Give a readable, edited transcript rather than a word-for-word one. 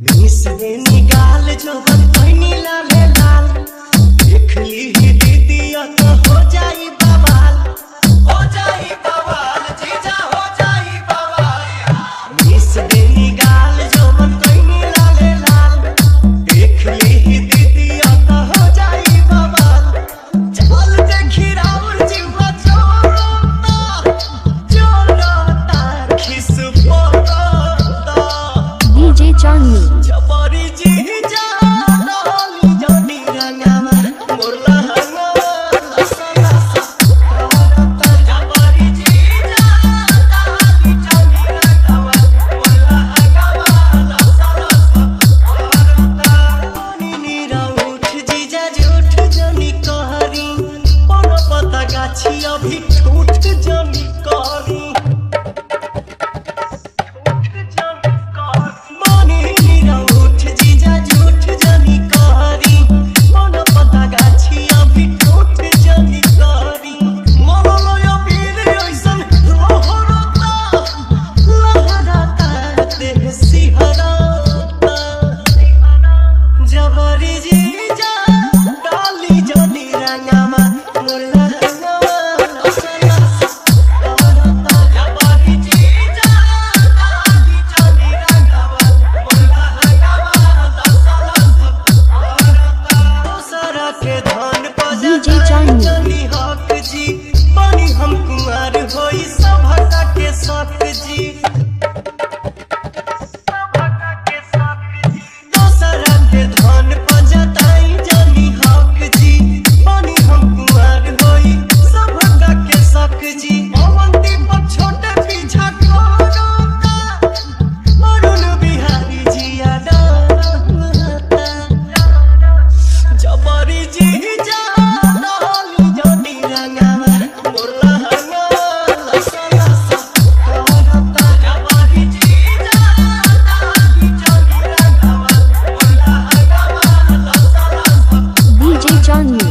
मिसरे निकाल जो बनी लाले लाल देख ली दीदिया तो हो जाई बवाल जीजा हो जाई बवाल। मिसरे निकाल जो बनी लाले लाल देख ली दीदिया तो हो जाई बवाल। चल देखी राउर जीवा जोरोता खिस पोरोता DJ Johnny जबरी जीजा डाली जोनी रंगावा मोरला हंगावा जबरी जीजा डाली जोनी रंगावा मोरला हंगावा नीरा उठ जीजा झूठ जोनी कहरी कोनो पता गाछी अभी ठूठ जोनी कहरी जबरी जीजा डाली जोनी रंगावा मोरला हंगावा जबरी जीजा डाली जोनी रंगावा मोरला हंगावा दूसरा के धन DJ Johnny जोनी हक जी बनी हम कुमार होई सभा के शक जी दूसरा के धन पजताई जोनी हक जी बनी हम कुमार होई सभा के शक जी अवंती पर छोटे पीछा कोरोता अरुण बिहारी जिया डरता जबरी जीजा डाली जोनी रंगावा मोरला हंगावा जबरी जीजा डाली जोनी रंगावा मोरला हंगावा DJ Johnny